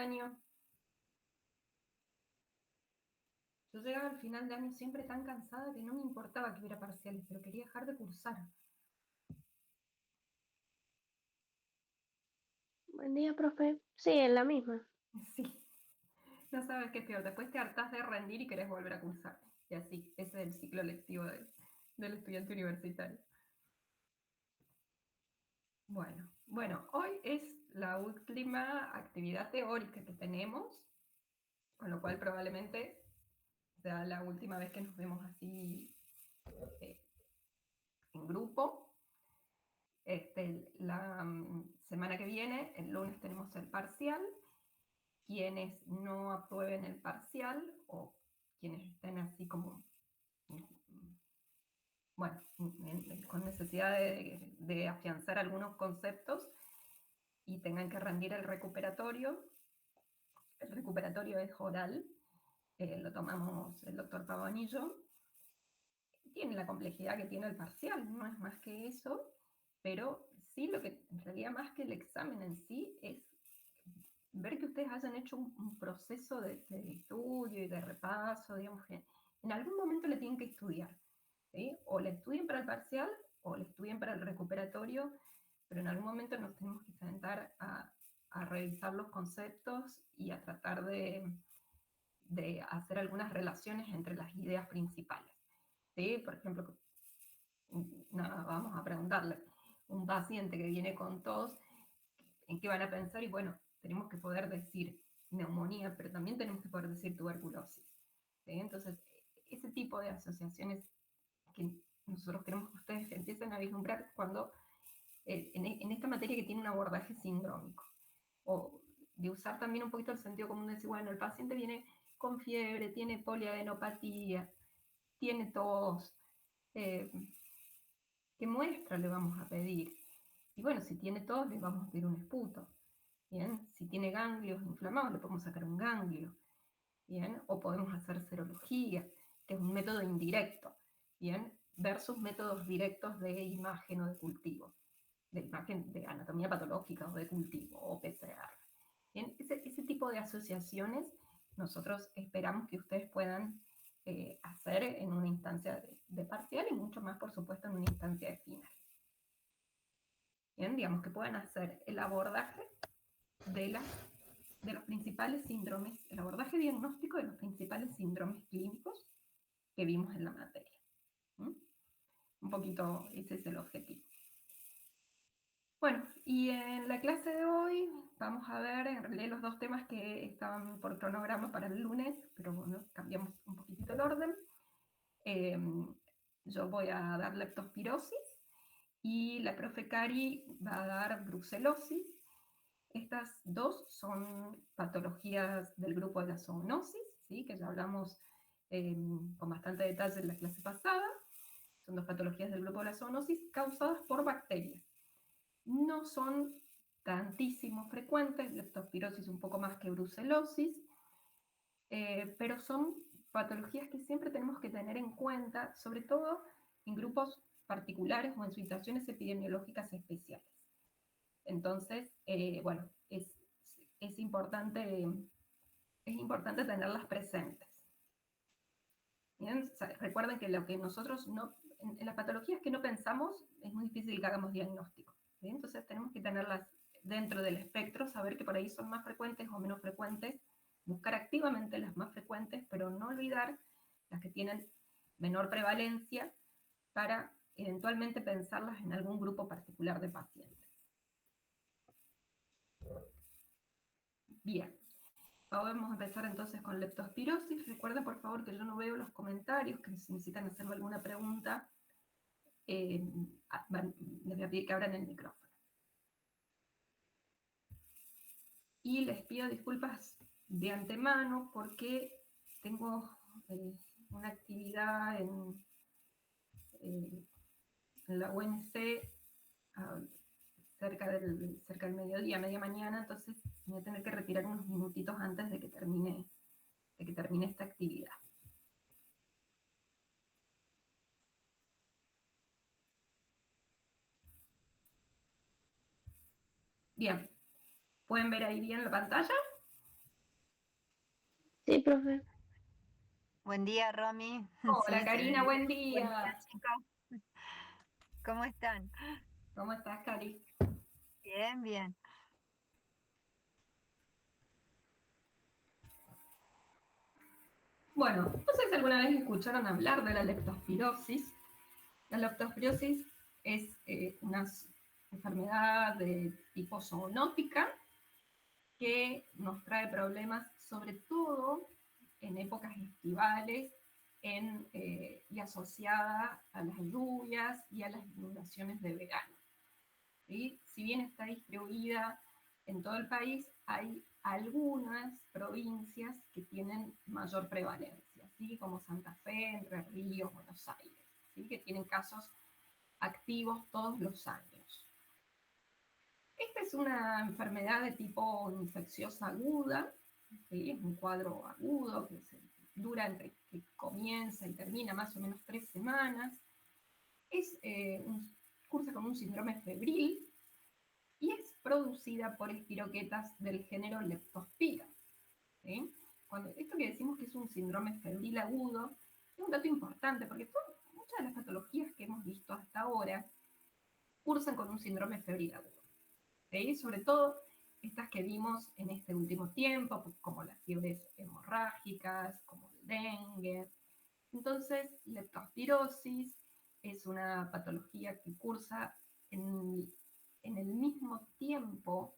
año. Yo llegaba al final de año siempre tan cansada que no me importaba que hubiera parciales, pero quería dejar de cursar. Buen día, profe. Sí, en la misma. Sí, no sabes qué es peor. Después te hartás de rendir y querés volver a cursar. Y así, ese es el ciclo lectivo del estudiante universitario. Bueno, hoy es la última actividad teórica que tenemos, con lo cual probablemente sea la última vez que nos vemos así eh, en grupo. La semana que viene, el lunes, tenemos el parcial. Quienes no aprueben el parcial o quienes estén así como, bueno, con necesidad de afianzar algunos conceptos y tengan que rendir el recuperatorio. El recuperatorio es oral, lo tomamos el doctor Pavanillo. Tiene la complejidad que tiene el parcial, no es más que eso, pero sí, lo que en realidad más que el examen en sí es ver que ustedes hayan hecho un proceso de estudio y de repaso, digamos que en algún momento le tienen que estudiar, ¿sí? O le estudien para el parcial o le estudien para el recuperatorio, pero en algún momento nos tenemos que sentar a revisar los conceptos y a tratar de hacer algunas relaciones entre las ideas principales, ¿sí? Por ejemplo, nada, vamos a preguntarle un paciente que viene con tos, ¿en qué van a pensar? Y bueno, tenemos que poder decir neumonía, pero también tenemos que poder decir tuberculosis, ¿sí? Entonces, ese tipo de asociaciones que nosotros queremos que ustedes empiecen a vislumbrar cuando en esta materia que tiene un abordaje sindrómico, o de usar también un poquito el sentido común de decir, bueno, el paciente viene con fiebre, tiene poliadenopatía, tiene tos, eh, ¿qué muestra le vamos a pedir? Y bueno, si tiene tos, le vamos a pedir un esputo. Bien, si tiene ganglios inflamados, le podemos sacar un ganglio. Bien, o podemos hacer serología, que es un método indirecto. Bien, versus métodos directos de imagen o de cultivo, de imagen de anatomía patológica o de cultivo, o PCR. Bien, ese tipo de asociaciones nosotros esperamos que ustedes puedan hacer en una instancia de parcial y mucho más, por supuesto, en una instancia de final. Bien, digamos que puedan hacer el abordaje de, de los principales síndromes, el abordaje diagnóstico de los principales síndromes clínicos que vimos en la materia. ¿Mm? Un poquito ese es el objetivo. Bueno, y en la clase de hoy vamos a ver en realidad los dos temas que estaban por cronograma para el lunes, pero bueno, cambiamos un poquitito el orden. Eh, yo voy a dar leptospirosis y la profe Cari va a dar brucelosis. Estas dos son patologías del grupo de la zoonosis, ¿sí? Que ya hablamos con bastante detalle en la clase pasada. Son dos patologías del grupo de la zoonosis causadas por bacterias. No son tantísimo frecuentes, leptospirosis un poco más que brucelosis, pero son patologías que siempre tenemos que tener en cuenta, sobre todo en grupos particulares o en situaciones epidemiológicas especiales. Entonces, bueno, es importante, es importante tenerlas presentes. Bien, o sea, recuerden que lo que nosotros no, en las patologías que no pensamos, es muy difícil que hagamos diagnóstico. ¿Bien? Entonces tenemos que tenerlas dentro del espectro, saber que por ahí son más frecuentes o menos frecuentes, buscar activamente las más frecuentes, pero no olvidar las que tienen menor prevalencia para eventualmente pensarlas en algún grupo particular de pacientes. Bien, vamos a empezar entonces con leptospirosis. Recuerden por favor que yo no veo los comentarios, que si necesitan hacerme alguna pregunta, les voy a pedir que abran el micrófono. Y les pido disculpas de antemano porque tengo una actividad eh, en la UNC cerca del mediodía, media mañana, entonces voy a tener que retirar unos minutitos antes de que termine esta actividad. Bien, ¿pueden ver ahí bien la pantalla? Sí, profe. Buen día, Romy. Hola Sí, se Karina, ve. buen Buen día. día, chicos. ¿Cómo están? ¿Cómo estás, Cari? Bien, bien. Bueno, no sé si alguna vez escucharon hablar de la leptospirosis. La leptospirosis es una enfermedad de tipo zoonótica que nos trae problemas sobre todo en épocas estivales y asociada a las lluvias y a las inundaciones de verano. ¿Sí? Si bien está distribuida en todo el país, hay algunas provincias que tienen mayor prevalencia, ¿sí? Como Santa Fe, Entre Ríos, Buenos Aires, ¿sí? Que tienen casos activos todos los años. Esta es una enfermedad de tipo infecciosa aguda, ¿sí? Es un cuadro agudo que dura entre que comienza y termina más o menos 3 semanas. Cursa con un síndrome febril y es producida por espiroquetas del género Leptospira. ¿Sí? Esto que decimos que es un síndrome febril agudo es un dato importante porque muchas de las patologías que hemos visto hasta ahora cursan con un síndrome febril agudo. ¿Sí? Sobre todo estas que vimos en este último tiempo, como las fiebres hemorrágicas, como el dengue. Entonces, leptospirosis es una patología que cursa en, en el mismo tiempo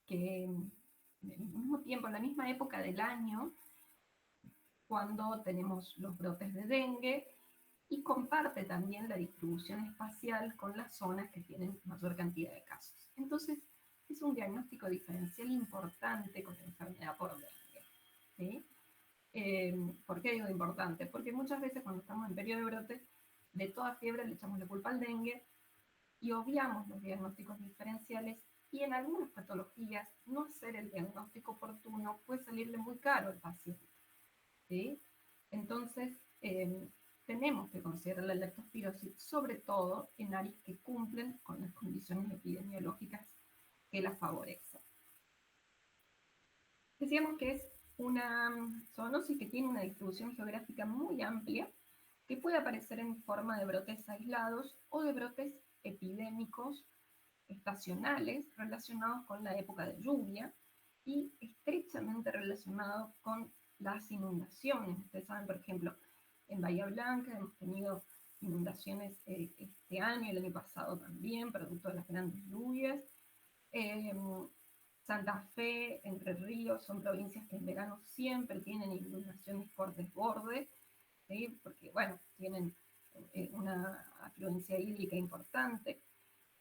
en la misma época del año, cuando tenemos los brotes de dengue, y comparte también la distribución espacial con las zonas que tienen mayor cantidad de casos. Entonces, es un diagnóstico diferencial importante con la enfermedad por dengue. ¿Sí? ¿Por qué digo importante? Porque muchas veces cuando estamos en periodo de brote, de toda fiebre le echamos la culpa al dengue y obviamos los diagnósticos diferenciales, y en algunas patologías no hacer el diagnóstico oportuno puede salirle muy caro al paciente. ¿Sí? Entonces, tenemos que considerar la leptospirosis, sobre todo en áreas que cumplen con las condiciones epidemiológicas que la favorecen. Decíamos que es una zoonosis que tiene una distribución geográfica muy amplia, que puede aparecer en forma de brotes aislados o de brotes epidémicos estacionales relacionados con la época de lluvia y estrechamente relacionados con las inundaciones. Ustedes saben, por ejemplo, en Bahía Blanca hemos tenido inundaciones este año y el año pasado también, producto de las grandes lluvias. Eh, Santa Fe, Entre Ríos, son provincias que en verano siempre tienen inundaciones por desborde, ¿sí? Porque, bueno, tienen una afluencia hídrica importante.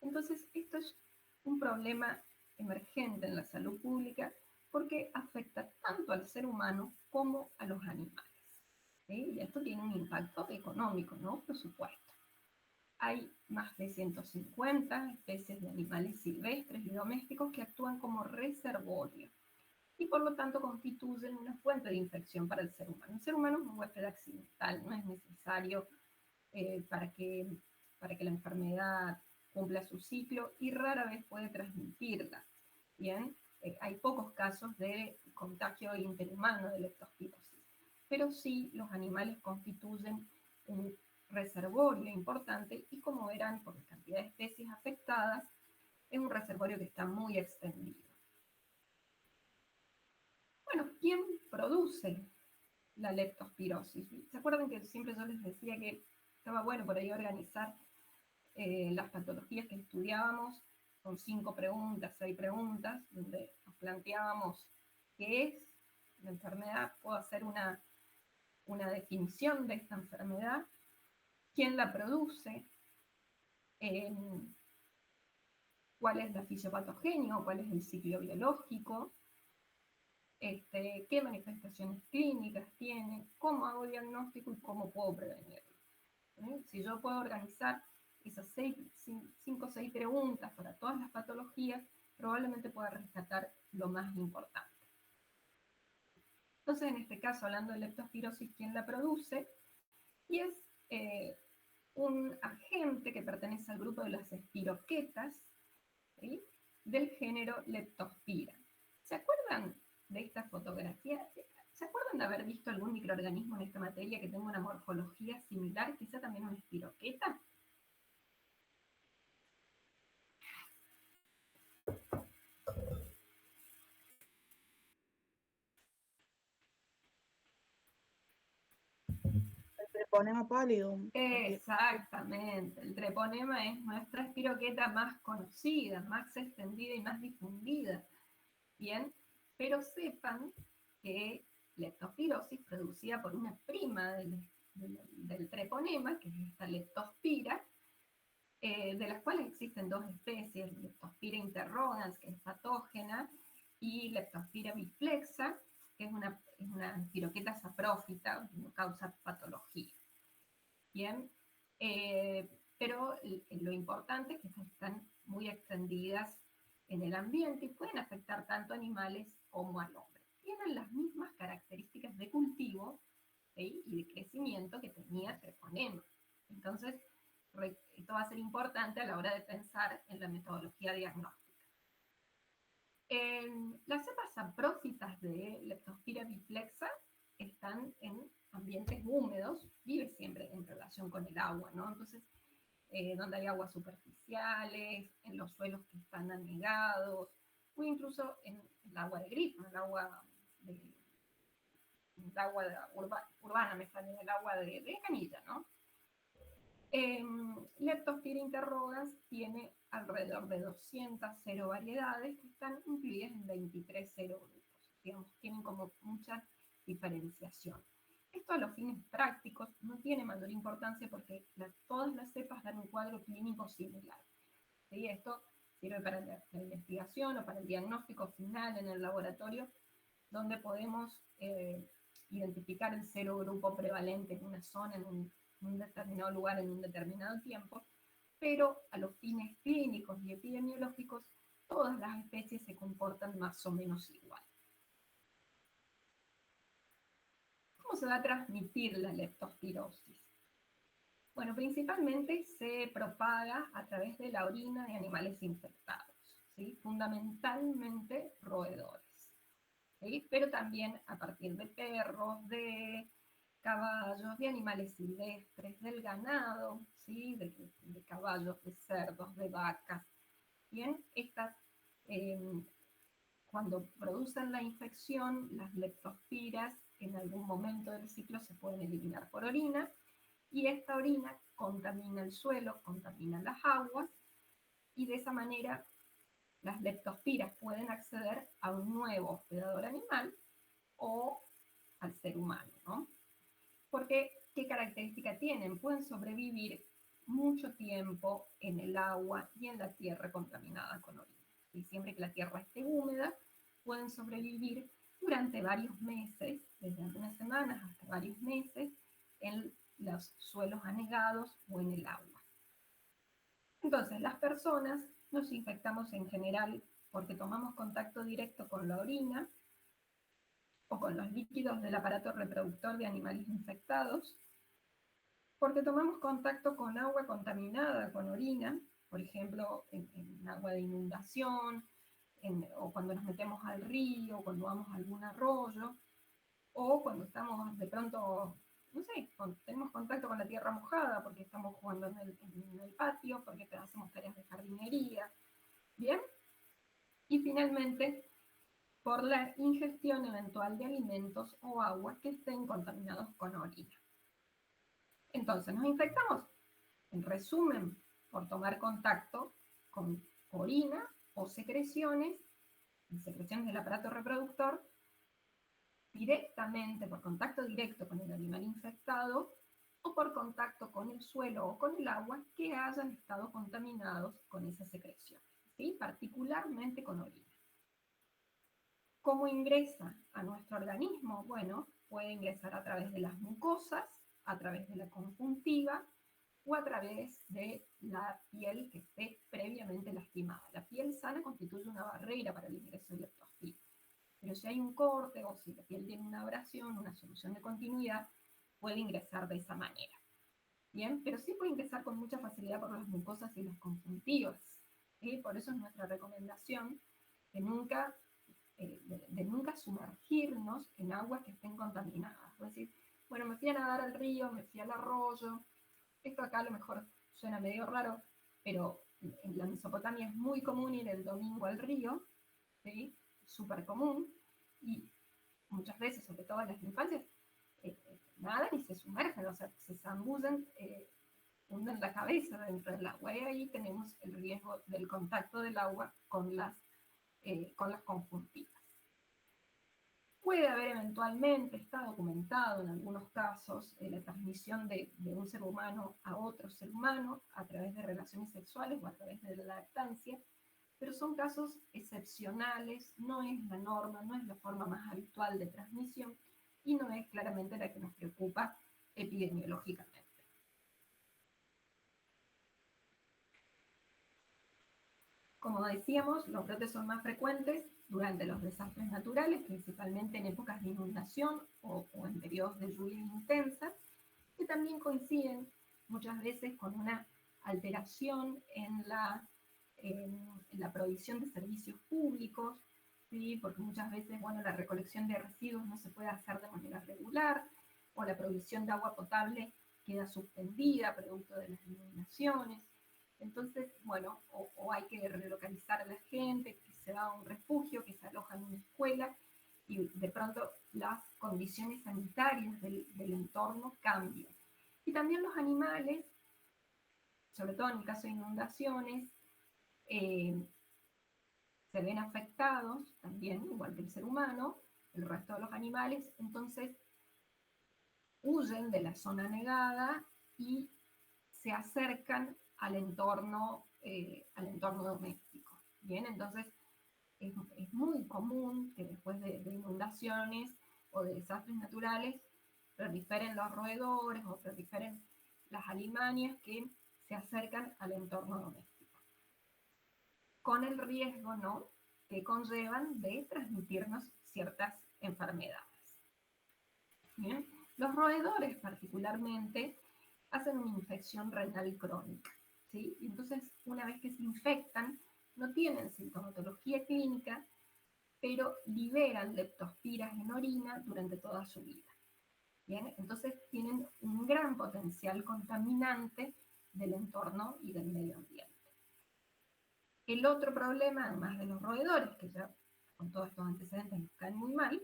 Entonces, esto es un problema emergente en la salud pública porque afecta tanto al ser humano como a los animales. ¿Sí? Y esto tiene un impacto económico, ¿no? Por supuesto. Hay más de 150 especies de animales silvestres y domésticos que actúan como reservorio y por lo tanto constituyen una fuente de infección para el ser humano. El ser humano es un huésped accidental, no es necesario para que la enfermedad cumpla su ciclo y rara vez puede transmitirla. Bien, hay pocos casos de contagio interhumano de leptospirosis, pero sí los animales constituyen un reservorio importante y, como verán por la cantidad de especies afectadas, es un reservorio que está muy extendido. Bueno, ¿quién produce la leptospirosis? ¿Se acuerdan que siempre yo les decía que estaba bueno por ahí organizar las patologías que estudiábamos con 5 preguntas, 6 preguntas, donde nos planteábamos qué es la enfermedad? Puedo hacer una definición de esta enfermedad, quién la produce, cuál es la fisiopatogenia, cuál es el ciclo biológico, qué manifestaciones clínicas tiene, cómo hago diagnóstico y cómo puedo prevenirlo. Si yo puedo organizar esas 5 o 6 preguntas para todas las patologías, probablemente pueda rescatar lo más importante. Entonces, en este caso, hablando de leptospirosis, ¿quién la produce? Y es un agente que pertenece al grupo de las espiroquetas, ¿sí? Del género Leptospira. ¿Se acuerdan de esta fotografía? ¿Se acuerdan ¿Recuerdan de haber visto algún microorganismo en esta materia que tenga una morfología similar, quizá también una espiroqueta? El treponema pálido. Exactamente, el treponema es nuestra espiroqueta más conocida, más extendida y más difundida. Bien, pero sepan que leptospirosis, producida por una prima del treponema, que es esta leptospira, de las cuales existen dos especies, Leptospira interrogans, que es patógena, y Leptospira biflexa, que es una espiroqueta saprófita, que no causa patología. Bien, pero lo importante es que están muy extendidas en el ambiente y pueden afectar tanto a animales como al hombre. Tienen las mismas características de cultivo, ¿sí?, y de crecimiento que tenía treponema. Entonces, esto va a ser importante a la hora de pensar en la metodología diagnóstica. Las cepas saprófitas de Leptospira biflexa están en ambientes húmedos, vive siempre en relación con el agua, ¿no? Entonces, donde hay aguas superficiales, en los suelos que están anegados, o incluso en el agua de grifo, el agua urbana, me sale el agua de canilla, ¿no? Leptospira interrogans tiene alrededor de 200 serovariedades que están incluidas en 23 serogrupos. Digamos, tienen como mucha diferenciación. Esto a los fines prácticos no tiene mayor importancia porque todas las cepas dan un cuadro clínico similar. ¿Sí? Esto sirve para la investigación o para el diagnóstico final en el laboratorio, donde podemos identificar el serogrupo prevalente en una zona, en un determinado lugar, en un determinado tiempo, pero a los fines clínicos y epidemiológicos, todas las especies se comportan más o menos igual. ¿Cómo se va a transmitir la leptospirosis? Bueno, principalmente se propaga a través de la orina de animales infectados, ¿sí?, fundamentalmente roedores, ¿sí?, pero también a partir de perros, de caballos, de animales silvestres, del ganado, ¿sí?, de caballos, de cerdos, de vacas. Bien, cuando producen la infección, las leptospiras en algún momento del ciclo se pueden eliminar por orina, y esta orina contamina el suelo, contamina las aguas, y de esa manera las leptospiras pueden acceder a un nuevo hospedador animal o al ser humano, ¿no? Porque, ¿qué característica tienen? Pueden sobrevivir mucho tiempo en el agua y en la tierra contaminada con orina. Y siempre que la tierra esté húmeda, pueden sobrevivir durante varios meses, desde algunas semanas hasta varios meses, en los suelos anegados o en el agua. Entonces, las personas nos infectamos en general porque tomamos contacto directo con la orina o con los líquidos del aparato reproductor de animales infectados, porque tomamos contacto con agua contaminada con orina, por ejemplo, en agua de inundación, o cuando nos metemos al río, cuando vamos a algún arroyo, o cuando estamos de pronto, no sé, tenemos contacto con la tierra mojada porque estamos jugando en el patio, porque hacemos tareas de jardinería, ¿bien? Y finalmente, por la ingestión eventual de alimentos o agua que estén contaminados con orina. Entonces, nos infectamos, en resumen, por tomar contacto con orina o secreciones del aparato reproductor, directamente, por contacto directo con el animal infectado, o por contacto con el suelo o con el agua que hayan estado contaminados con esas secreciones, ¿sí?, particularmente con orina. ¿Cómo ingresa a nuestro organismo? Bueno, puede ingresar a través de las mucosas, a través de la conjuntiva o a través de la piel que esté previamente lastimada. La piel sana constituye una barrera para el ingreso de leptospira. Pero si hay un corte o si la piel tiene una abrasión, una solución de continuidad, puede ingresar de esa manera. Bien, pero sí puede ingresar con mucha facilidad por las mucosas y las conjuntivas. ¿Sí? Por eso es nuestra recomendación que nunca de nunca sumergirnos en aguas que estén contaminadas. Es decir, bueno, me fui a nadar al río, me fui al arroyo. Esto acá a lo mejor suena medio raro, pero en la Mesopotamia es muy común ir el domingo al río, ¿sí? Súper común, y muchas veces, sobre todo en las infancias, nadan y se sumergen, o sea, se zambullen, hunden la cabeza dentro del agua, y ahí tenemos el riesgo del contacto del agua con las conjuntivas. Puede haber eventualmente, está documentado en algunos casos, la transmisión de un ser humano a otro ser humano a través de relaciones sexuales o a través de la lactancia, pero son casos excepcionales, no es la norma, no es la forma más habitual de transmisión y no es claramente la que nos preocupa epidemiológicamente. Como decíamos, los brotes son más frecuentes durante los desastres naturales, principalmente en épocas de inundación o en periodos de lluvia intensa, que también coinciden muchas veces con una alteración en la provisión de servicios públicos, ¿sí? Porque muchas veces, bueno, la recolección de residuos no se puede hacer de manera regular, o la provisión de agua potable queda suspendida producto de las inundaciones. Entonces, bueno, o hay que relocalizar a la gente, que se va a un refugio, que se aloja en una escuela, y de pronto las condiciones sanitarias del entorno cambian. Y también los animales, sobre todo en el caso de inundaciones, se ven afectados también, igual que el ser humano, el resto de los animales, entonces huyen de la zona negada y se acercan al entorno doméstico. Bien, entonces es muy común que después de inundaciones o de desastres naturales proliferen los roedores o proliferen las alimañas que se acercan al entorno doméstico, con el riesgo, ¿no?, que conllevan de transmitirnos ciertas enfermedades. Bien, los roedores particularmente hacen una infección renal crónica, ¿sí? Y entonces, una vez que se infectan, no tienen sintomatología clínica, pero liberan leptospiras en orina durante toda su vida. Bien, entonces tienen un gran potencial contaminante del entorno y del medio ambiente. El otro problema, además de los roedores, que ya con todos estos antecedentes nos caen muy mal,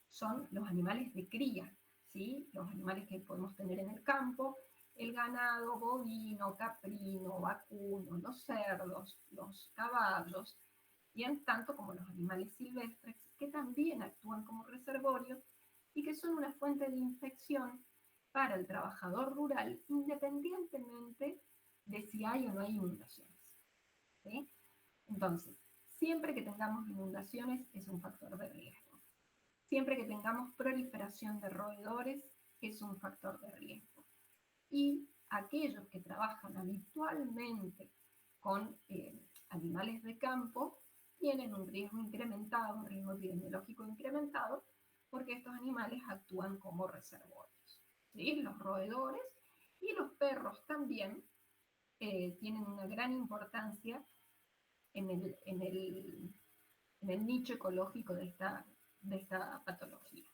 son los animales de cría, ¿sí? Los animales que podemos tener en el campo, el ganado bovino, caprino, vacuno, los cerdos, los caballos, bien, tanto como los animales silvestres, que también actúan como reservorios y que son una fuente de infección para el trabajador rural, independientemente de si hay o no hay inundaciones, ¿sí? Entonces, siempre que tengamos inundaciones es un factor de riesgo. Siempre que tengamos proliferación de roedores es un factor de riesgo. Y aquellos que trabajan habitualmente con animales de campo tienen un riesgo incrementado, un riesgo epidemiológico incrementado, porque estos animales actúan como reservorios, ¿sí? Los roedores y los perros también tienen una gran importancia en el nicho ecológico de esta patología.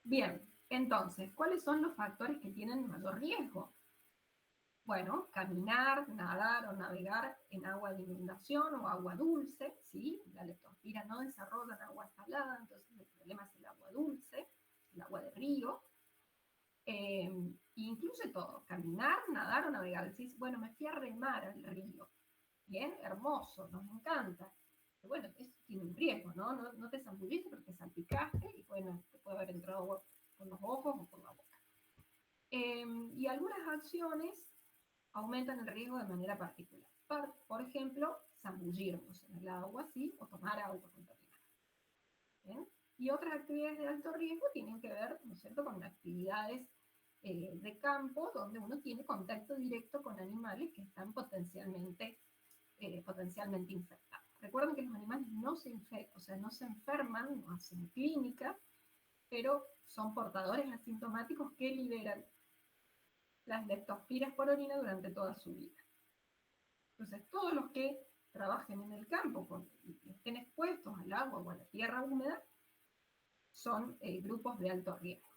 Bien, entonces, ¿cuáles son los factores que tienen mayor riesgo? Bueno, caminar, nadar o navegar en agua de inundación o agua dulce, ¿sí? La leptospira no desarrolla en agua salada, entonces el problema es el agua dulce, el agua de río. Incluye todo, caminar, nadar o navegar. Decís, bueno, me fui a remar al río. Bien, hermoso, nos encanta. Pero bueno, eso tiene un riesgo, ¿no? No te zambulliste porque te salpicaste y bueno, te puede haber entrado agua por los ojos o por la boca. Y algunas acciones aumentan el riesgo de manera particular. Por ejemplo, zambullirnos en el agua, ¿sí? O tomar agua contaminada. ¿Bien? Y otras actividades de alto riesgo tienen que ver, ¿no es cierto?, con actividades de campo donde uno tiene contacto directo con animales que están potencialmente infectados. Recuerden que los animales no se infectan, o sea, no se enferman, no hacen clínica, pero son portadores asintomáticos que liberan las leptospiras por orina durante toda su vida. Entonces, todos los que trabajen en el campo, estén expuestos al agua o a la tierra húmeda, son grupos de alto riesgo.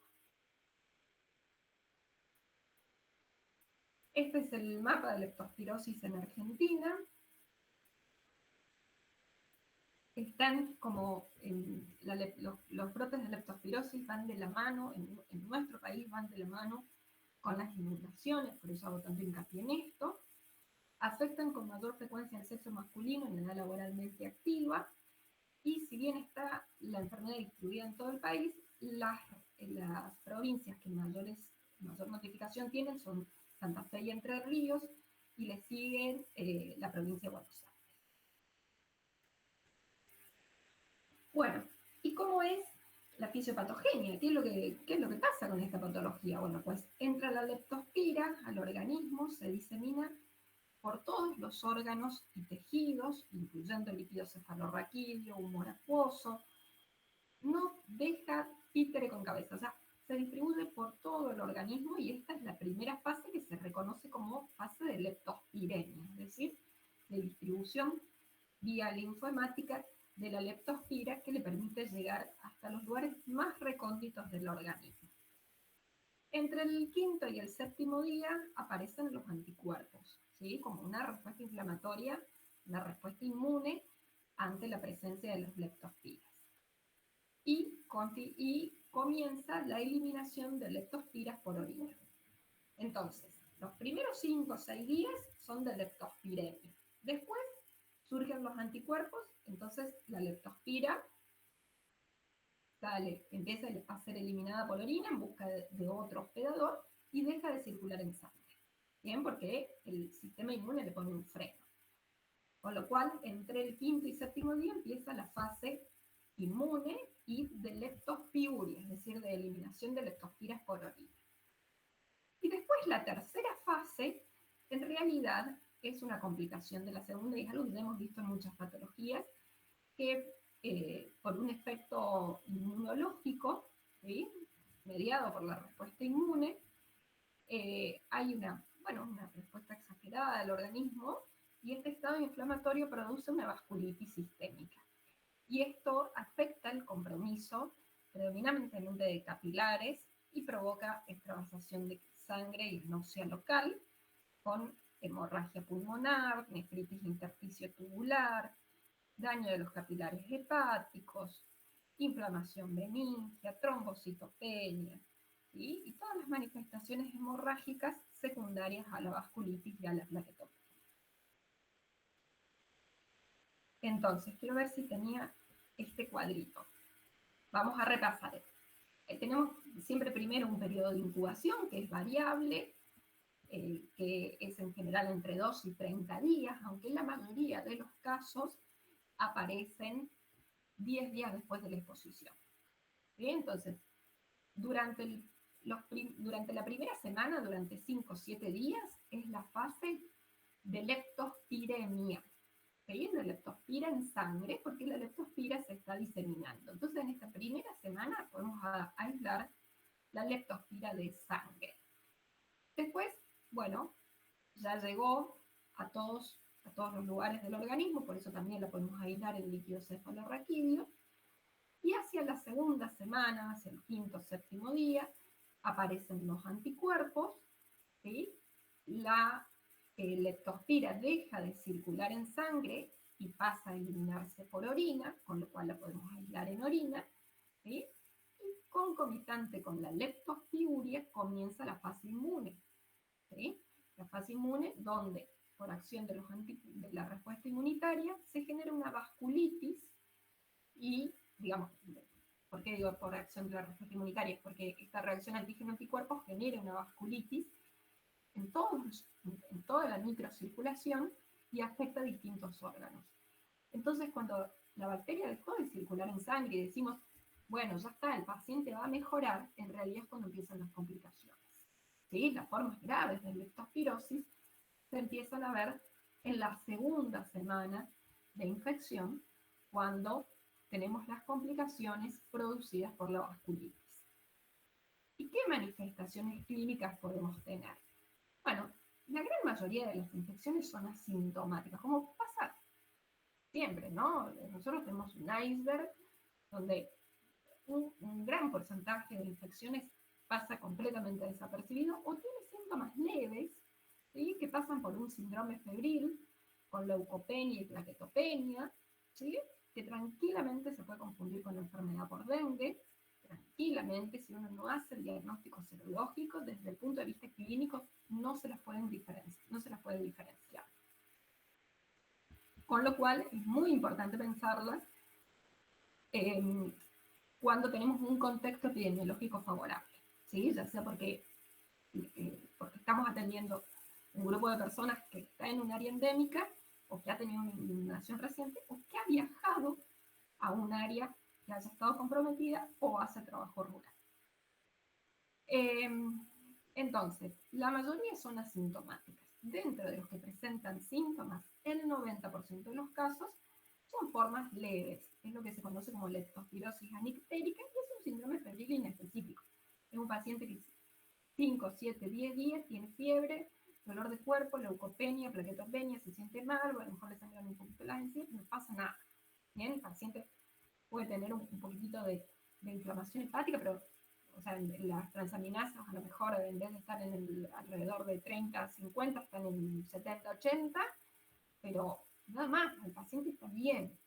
Este es el mapa de leptospirosis en Argentina. Están como, los brotes de leptospirosis van de la mano, en nuestro país van de la mano con las inundaciones, por eso hago tanto hincapié en esto. Afectan con mayor frecuencia al sexo masculino en la edad laboralmente activa, y si bien está la enfermedad distribuida en todo el país, las provincias que mayor notificación tienen son Santa Fe y Entre Ríos, y le siguen la provincia de Buenos Aires. Bueno, ¿y cómo es la fisiopatogenia? ¿Qué es lo que pasa con esta patología? Bueno, pues entra la leptospira al organismo, se disemina por todos los órganos y tejidos, incluyendo el líquido cefalorraquídeo, humor acuoso, no deja títere con cabeza, o sea, se distribuye por todo el organismo, y esta es la primera fase que se reconoce como fase de leptospiremia, es decir, de distribución vía linfohemática de la leptospira, que le permite llegar hasta los lugares más recónditos del organismo. Entre el quinto y el séptimo día aparecen los anticuerpos, ¿sí? Como una respuesta inflamatoria, una respuesta inmune ante la presencia de los leptospiras. Y comienza la eliminación de leptospiras por orina. Entonces, los primeros 5 o 6 días son de leptospiremia. Después surgen los anticuerpos, entonces la leptospira empieza a ser eliminada por orina en busca de otro hospedador y deja de circular en sangre. Bien, porque el sistema inmune le pone un freno. Con lo cual, entre el quinto y séptimo día empieza la fase inmune y de leptospiuria, es decir, de eliminación de leptospiras por orina. Y después la tercera fase, en realidad, es una complicación de la segunda, y es algo que ya hemos visto en muchas patologías, que por un efecto inmunológico, ¿sí?, mediado por la respuesta inmune, hay una respuesta exagerada del organismo, y este estado inflamatorio produce una vasculitis sistémica. Y esto afecta el compromiso predominantemente de capilares y provoca extravasación de sangre y náusea local, con hemorragia pulmonar, nefritis intersticio tubular, daño de los capilares hepáticos, inflamación meningia, trombocitopenia, ¿sí?, y todas las manifestaciones hemorrágicas secundarias a la vasculitis y a la plaquetopenia. Entonces, quiero ver si tenía este cuadrito. Vamos a repasar. Tenemos siempre primero un periodo de incubación que es variable, que es en general entre 2 y 30 días, aunque en la mayoría de los casos aparecen 10 días después de la exposición. ¿Bien? Entonces, durante la primera semana, durante 5 o 7 días, es la fase de leptospiremia. ¿Sí? De leptospira en sangre, porque la leptospira se está diseminando. Entonces, en esta primera semana podemos aislar la leptospira de sangre. Después, bueno, ya llegó a todos los lugares del organismo, por eso también la podemos aislar en líquido cefalorraquídeo. Y hacia la segunda semana, hacia el quinto o séptimo día, aparecen los anticuerpos, ¿sí? La leptospira deja de circular en sangre y pasa a eliminarse por orina, con lo cual la podemos aislar en orina, ¿sí? Y concomitante con la leptospiuria comienza la fase inmune, ¿sí? La fase inmune donde, por acción de la respuesta inmunitaria, se genera una vasculitis y, digamos, ¿por qué digo por acción de la respuesta inmunitaria? Porque esta reacción antígeno-anticuerpos genera una vasculitis en toda la microcirculación y afecta a distintos órganos. Entonces, cuando la bacteria dejó de circular en sangre y decimos, bueno, ya está, el paciente va a mejorar, en realidad es cuando empiezan las complicaciones. ¿Sí? Las formas graves de leptospirosis se empiezan a ver en la segunda semana de infección, cuando tenemos las complicaciones producidas por la vasculitis. ¿Y qué manifestaciones clínicas podemos tener? Bueno, la gran mayoría de las infecciones son asintomáticas, como pasa siempre, ¿no? Nosotros tenemos un iceberg donde un gran porcentaje de infecciones pasa completamente desapercibido o tiene síntomas leves, ¿sí? Que pasan por un síndrome febril con leucopenia y plaquetopenia, ¿sí? Que tranquilamente se puede confundir con la enfermedad por dengue, tranquilamente, si uno no hace el diagnóstico serológico, desde el punto de vista clínico, no se las puede diferenciar. Con lo cual, es muy importante pensarlas cuando tenemos un contexto epidemiológico favorable, ¿sí? Ya sea porque estamos atendiendo un grupo de personas que está en un área endémica, o que ha tenido una inmunización reciente, o que ha viajado a un área que haya estado comprometida o hace trabajo rural. Entonces, la mayoría son asintomáticas. Dentro de los que presentan síntomas, el 90% de los casos son formas leves. Es lo que se conoce como leptospirosis anictérica y es un síndrome febril inespecífico. Es un paciente que 5, 7, 10 días tiene fiebre, dolor de cuerpo, leucopenia, plaquetopenia, se siente mal, o a lo mejor le sangran un poquito las encías, no pasa nada. Bien, el paciente puede tener un poquitito de inflamación hepática, pero o sea, las transaminasas a lo mejor en vez de estar en alrededor de 30, 50, están en 70, 80, pero nada más, el paciente está bien,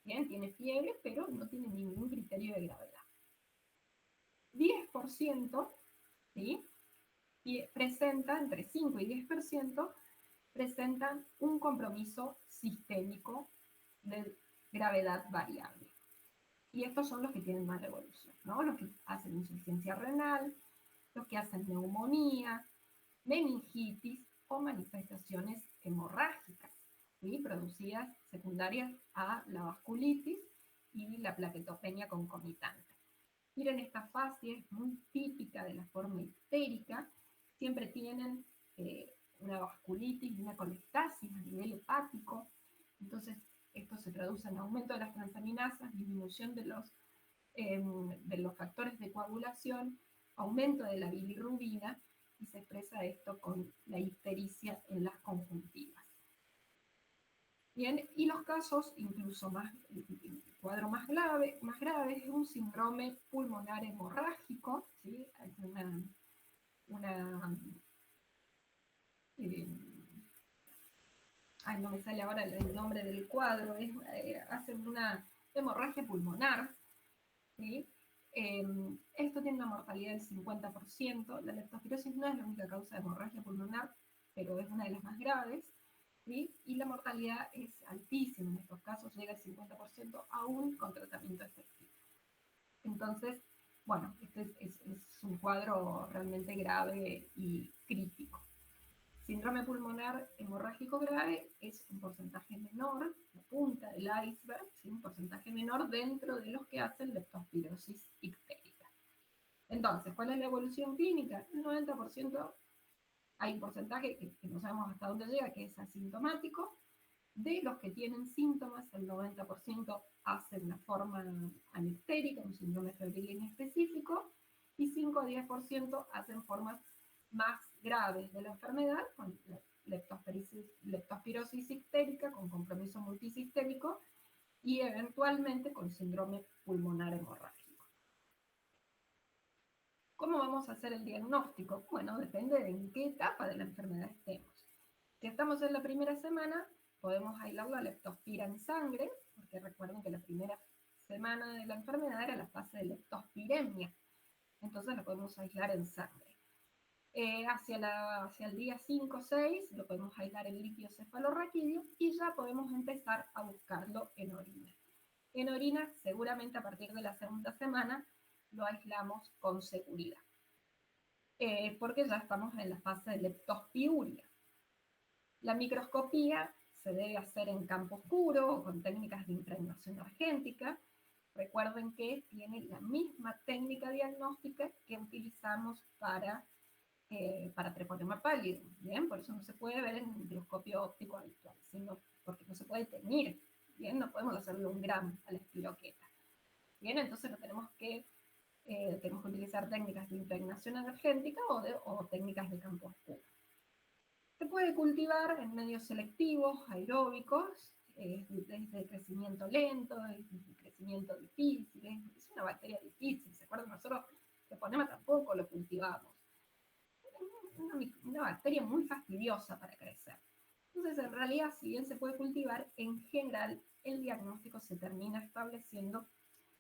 tiene fiebre, pero no tiene ningún criterio de gravedad. 10%, ¿sí? Y presenta, entre 5 y 10%, presentan un compromiso sistémico de gravedad variable. Y estos son los que tienen más evolución, ¿no? Los que hacen insuficiencia renal, los que hacen neumonía, meningitis o manifestaciones hemorrágicas, ¿sí? Producidas secundarias a la vasculitis y la plaquetopenia concomitante. Miren, esta fase es muy típica de la forma ictérica, siempre tienen una vasculitis y una colestasis a nivel hepático, entonces esto se traduce en aumento de las transaminasas, disminución de los factores de coagulación, aumento de la bilirrubina, y se expresa esto con la ictericia en las conjuntivas. Bien, y los casos, incluso más, el cuadro más grave es un síndrome pulmonar hemorrágico, ¿sí? Es no me sale ahora el nombre del cuadro, hace una hemorragia pulmonar, ¿sí? Esto tiene una mortalidad del 50%, la leptospirosis no es la única causa de hemorragia pulmonar, pero es una de las más graves, ¿sí? Y la mortalidad es altísima, en estos casos llega al 50% aún con tratamiento efectivo. Entonces, bueno, este es un cuadro realmente grave y crítico. Síndrome pulmonar hemorrágico grave es un porcentaje menor, la punta del iceberg, ¿sí? Un porcentaje menor dentro de los que hacen leptospirosis ictérica. Entonces, ¿cuál es la evolución clínica? El 90%, hay un porcentaje que no sabemos hasta dónde llega, que es asintomático. De los que tienen síntomas, el 90% hacen la forma anictérica, un síndrome febril inespecífico, y 5 a 10% hacen formas más graves de la enfermedad, con leptospirosis ictérica, con compromiso multisistémico, y eventualmente con síndrome pulmonar hemorrágico. ¿Cómo vamos a hacer el diagnóstico? Bueno, depende de en qué etapa de la enfermedad estemos. Si estamos en la primera semana, podemos aislar la leptospira en sangre, porque recuerden que la primera semana de la enfermedad era la fase de leptospiremia, entonces la podemos aislar en sangre. Hacia el día 5 o 6 lo podemos aislar en líquido cefalorraquídeo y ya podemos empezar a buscarlo en orina. En orina, seguramente a partir de la segunda semana, lo aislamos con seguridad, porque ya estamos en la fase de leptospiuria. La microscopía se debe hacer en campo oscuro o con técnicas de impregnación argéntica. Recuerden que tiene la misma técnica diagnóstica que utilizamos para treponema pálido, ¿bien? Por eso no se puede ver en un microscopio óptico habitual, sino porque no se puede teñir, ¿bien? No podemos hacerle un gram a la espiroqueta, ¿bien? Entonces tenemos que utilizar técnicas de impregnación argéntica o técnicas de campo oscuro. Se puede cultivar en medios selectivos, aeróbicos, es de crecimiento lento, es de crecimiento difícil, es una bacteria difícil, ¿se acuerdan? Nosotros Treponema tampoco lo cultivamos. Una bacteria muy fastidiosa para crecer. Entonces, en realidad, si bien se puede cultivar, en general el diagnóstico se termina estableciendo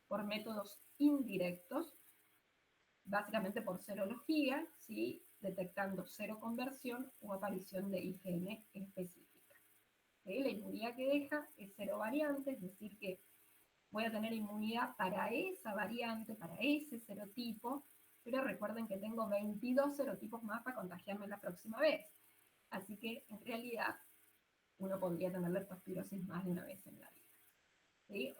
por métodos indirectos, básicamente por serología, ¿sí? Detectando seroconversión o aparición de IgM específica. ¿Sí? La inmunidad que deja es serovariante, es decir, que voy a tener inmunidad para esa variante, para ese serotipo, pero recuerden que tengo 22 serotipos más para contagiarme la próxima vez. Así que, en realidad, uno podría tener leptospirosis más de una vez en la vida. ¿Sí?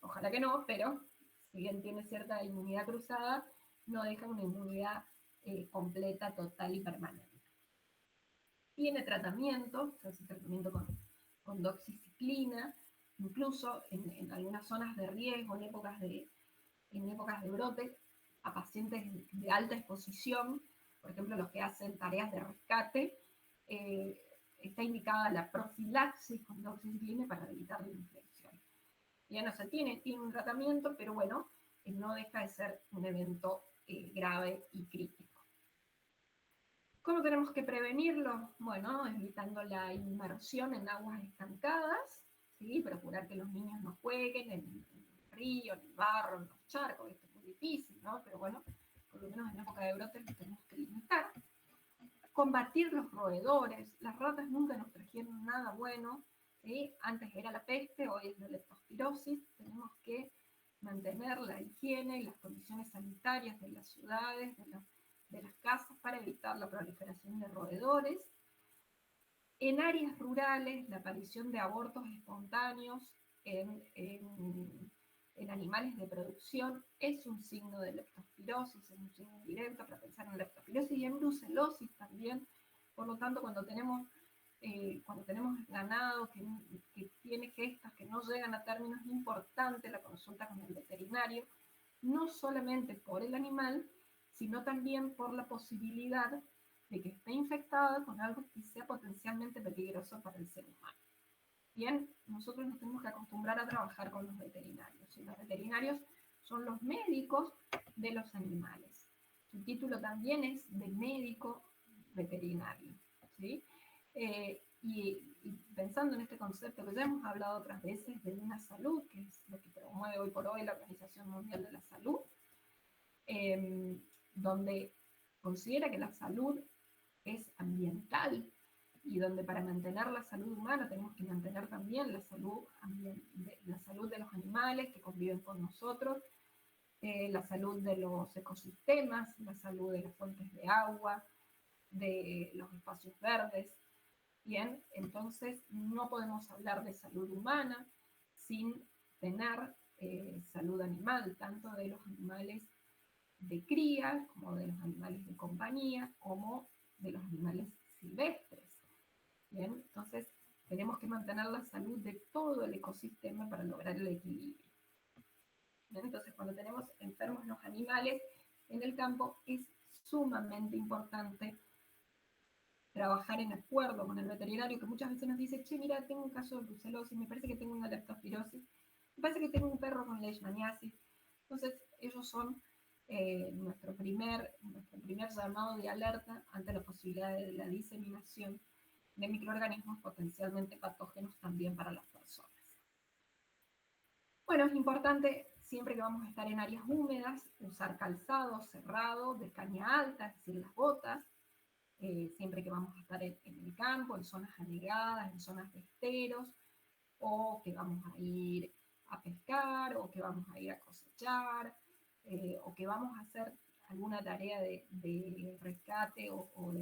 Ojalá que no, pero si bien tiene cierta inmunidad cruzada, no deja una inmunidad completa, total y permanente. Tiene tratamiento, se hace tratamiento con doxiciclina, incluso en algunas zonas de riesgo, en épocas de brote, a pacientes de alta exposición, por ejemplo, los que hacen tareas de rescate, está indicada la profilaxis con doxiciclina para evitar la infección. Ya no se tiene un tratamiento, pero bueno, no deja de ser un evento grave y crítico. ¿Cómo tenemos que prevenirlo? Bueno, evitando la inmersión en aguas estancadas, ¿sí? Procurar que los niños no jueguen en el río, en el barro, en los charcos. Esto es muy difícil, ¿no? Pero bueno, por lo menos en época de brotes lo tenemos que limitar. Combatir los roedores. Las ratas nunca nos trajeron nada bueno, ¿sí? Antes era la peste, hoy es la leptospirosis. Tenemos que mantener la higiene y las condiciones sanitarias de las ciudades, de las casas, para evitar la proliferación de roedores. En áreas rurales, la aparición de abortos espontáneos en animales de producción es un signo de leptospirosis, es un signo directo para pensar en leptospirosis y en brucelosis también. Por lo tanto, cuando tenemos ganado que tiene gestas que no llegan a términos, es importante la consulta con el veterinario, no solamente por el animal, sino también por la posibilidad de que esté infectada con algo que sea potencialmente peligroso para el ser humano. Bien, nosotros nos tenemos que acostumbrar a trabajar con los veterinarios. Y los veterinarios son los médicos de los animales. Su título también es de médico veterinario, ¿sí? Y pensando en este concepto que ya hemos hablado otras veces de una salud, que es lo que promueve hoy por hoy la Organización Mundial de la Salud, donde considera que la salud es ambiental y donde para mantener la salud humana tenemos que mantener también la salud de los animales que conviven con nosotros, la salud de los ecosistemas, la salud de las fuentes de agua, de los espacios verdes. Bien, entonces no podemos hablar de salud humana sin tener salud animal, tanto de los animales de cría, como de los animales de compañía, como de los animales silvestres. Bien, entonces tenemos que mantener la salud de todo el ecosistema para lograr el equilibrio. Bien, entonces cuando tenemos enfermos los animales en el campo, es sumamente importante trabajar en acuerdo con el veterinario, que muchas veces nos dice, che, mira, tengo un caso de brucelosis, me parece que tengo una leptospirosis, me parece que tengo un perro con leishmaniasis. Entonces, ellos son nuestro primer llamado de alerta ante la posibilidad de la diseminación de microorganismos potencialmente patógenos también para las personas. Bueno, es importante, siempre que vamos a estar en áreas húmedas, usar calzado cerrado de caña alta, es decir, las botas, siempre que vamos a estar en el campo, en zonas anegadas, en zonas de esteros, o que vamos a ir a pescar, o que vamos a ir a cosechar, o que vamos a hacer alguna tarea de rescate o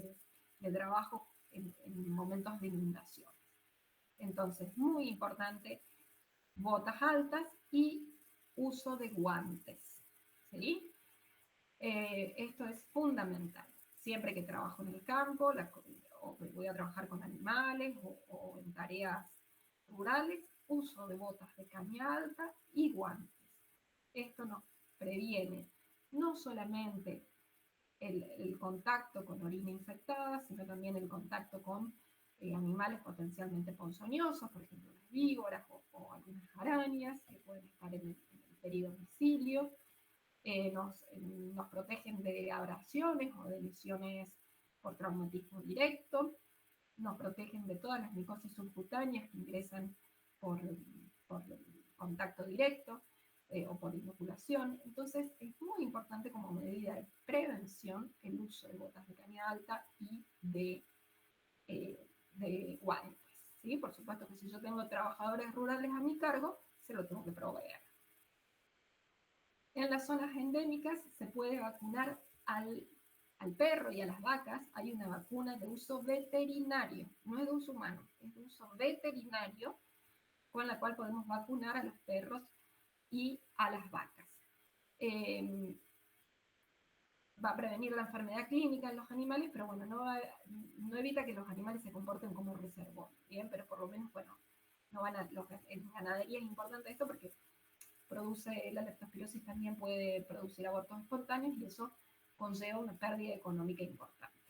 de trabajo en momentos de inundación. Entonces, muy importante, botas altas y uso de guantes, ¿sí? Esto es fundamental. Siempre que trabajo en el campo, o voy a trabajar con animales o en tareas rurales, uso de botas de caña alta y guantes. Esto nos previene no solamente el contacto con orina infectada, sino también el contacto con animales potencialmente ponzoñosos, por ejemplo las víboras o algunas arañas que pueden estar en el peridomicilio. Nos protegen de abrasiones o de lesiones por traumatismo directo, nos protegen de todas las micosis subcutáneas que ingresan por contacto directo o por inoculación. Entonces es muy importante como medida de prevención el uso de botas de caña alta y de guantes. ¿Sí? Por supuesto que si yo tengo trabajadores rurales a mi cargo, se lo tengo que proveer. En las zonas endémicas se puede vacunar al perro y a las vacas. Hay una vacuna de uso veterinario, no es de uso humano, es de uso veterinario, con la cual podemos vacunar a los perros y a las vacas. Va a prevenir la enfermedad clínica en los animales, pero bueno, no evita que los animales se comporten como reservón, ¿bien? Pero por lo menos, bueno, no van a, en ganadería es importante esto porque la leptospirosis también puede producir abortos espontáneos y eso conlleva una pérdida económica importante.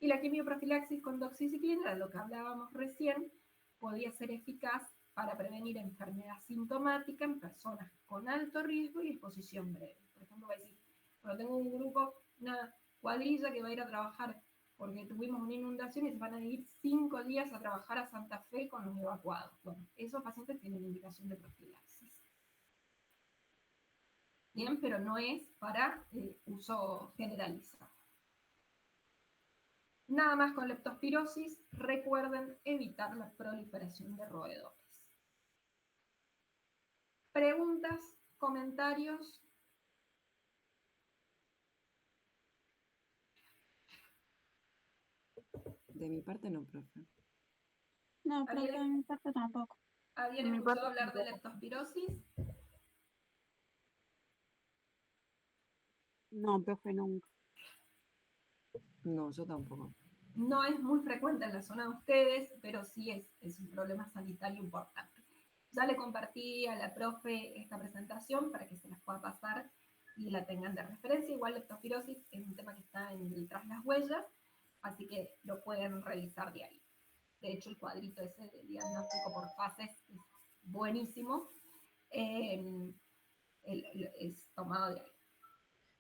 Y la quimioprofilaxis con doxiciclina, de lo que hablábamos recién, podía ser eficaz para prevenir enfermedad sintomática en personas con alto riesgo y exposición breve. Por ejemplo, va a decir, bueno, tengo un grupo, una cuadrilla que va a ir a trabajar porque tuvimos una inundación y se van a ir 5 días a trabajar a Santa Fe con los evacuados. Bueno, esos pacientes tienen indicación de profilaxis. Bien, pero no es para uso generalizado. Nada más con leptospirosis, recuerden evitar la proliferación de roedores. Preguntas, comentarios. De mi parte no, profe. No, profe, de mi parte tampoco. ¿Alguien De mi escuchó parte hablar de tampoco. leptospirosis? No, profe, nunca. No, yo tampoco. No es muy frecuente en la zona de ustedes, pero sí es un problema sanitario importante. Ya le compartí a la profe esta presentación para que se las pueda pasar y la tengan de referencia. Igual leptospirosis es un tema que está en el tras las huellas, así que lo pueden revisar de ahí. De hecho, el cuadrito ese de diagnóstico por fases es buenísimo. Es tomado de ahí.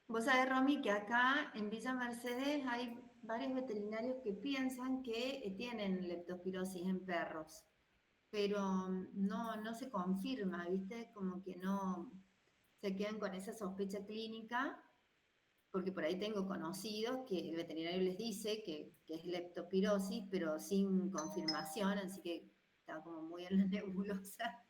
Vos sabés, Romy, que acá en Villa Mercedes hay varios veterinarios que piensan que tienen leptospirosis en perros, pero no se confirma, ¿viste? Como que no se quedan con esa sospecha clínica, porque por ahí tengo conocidos que el veterinario les dice que es leptospirosis, pero sin confirmación, así que está como muy en la nebulosa.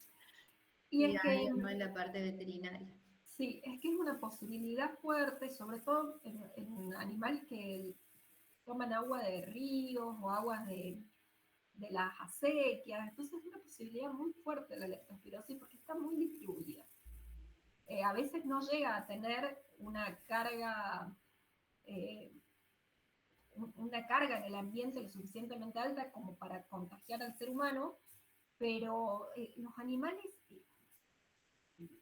Y es que No en la parte veterinaria. sí, es que es una posibilidad fuerte, sobre todo en animales que toman agua de ríos o aguas de las acequias. Entonces es una posibilidad muy fuerte la leptospirosis porque está muy distribuida. A veces no llega a tener eh, una carga en el ambiente lo suficientemente alta como para contagiar al ser humano, pero los animales,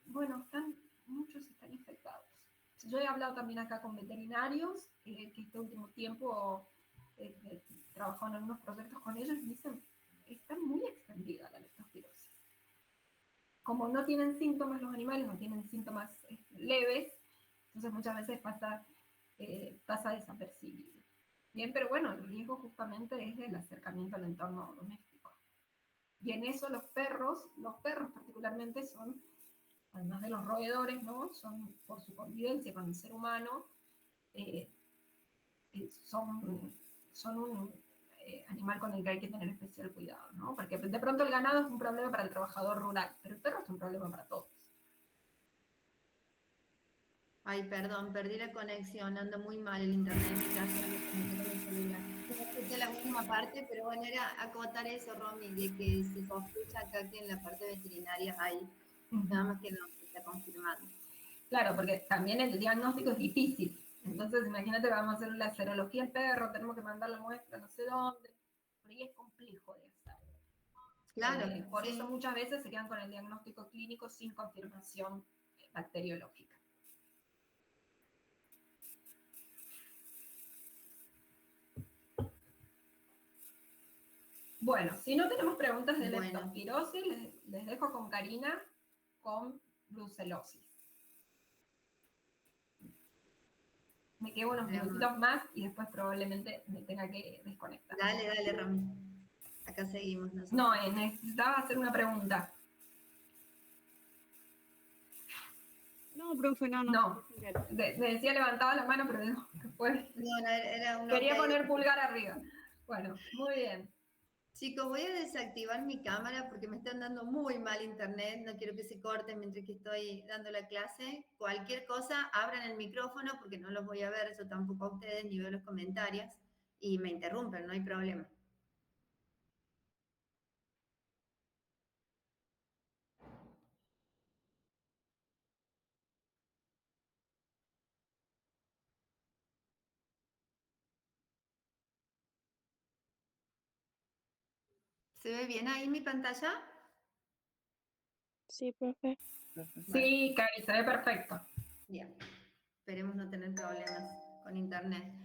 bueno, muchos están infectados. Yo he hablado también acá con veterinarios que este último tiempo trabajado en algunos proyectos con ellos y dicen, está muy extendida la leptospirosis. Como no tienen síntomas los animales, no tienen síntomas leves, entonces muchas veces pasa desapercibido. Bien, pero bueno, el riesgo justamente es el acercamiento al entorno doméstico. Y en eso los perros particularmente son, además de los roedores, ¿no? Son, por su convivencia con el ser humano, son un animal con el que hay que tener especial cuidado, ¿no? Porque de pronto el ganado es un problema para el trabajador rural, pero el perro es un problema para todos. Ay, perdón, perdí la conexión, anda muy mal el internet en mi casa, me conecté con el celular. No escuché la última parte, pero bueno, era acotar eso, Romy, de que se sospecha acá que en la parte veterinaria hay, nada más que no se está confirmando. Claro, porque también el diagnóstico es difícil. Entonces, imagínate, vamos a hacer la serología al perro, tenemos que mandar la muestra no sé dónde. Por ahí es complejo de hacer. Claro, Por sí. eso muchas veces se quedan con el diagnóstico clínico sin confirmación bacteriológica. Bueno, si no tenemos preguntas de Bueno. leptospirosis, les dejo con Karina con brucelosis. Me quedo unos Veamos. minutitos más y después probablemente me tenga que desconectar. Dale, Romy. Acá seguimos nosotros. No, necesitaba hacer una pregunta. No, profe, no. No, decía levantaba la mano, pero no, después No, era un quería ok. poner pulgar arriba. Bueno, muy bien. Chicos, voy a desactivar mi cámara porque me están dando muy mal internet. No quiero que se corte mientras que estoy dando la clase. Cualquier cosa, abran el micrófono porque no los voy a ver, yo tampoco a ustedes, ni veo los comentarios. Y me interrumpen, no hay problema. ¿Se ve bien ahí mi pantalla? Sí, profe. Profe. Sí, Cari, se ve perfecto. Bien. Esperemos no tener problemas con internet.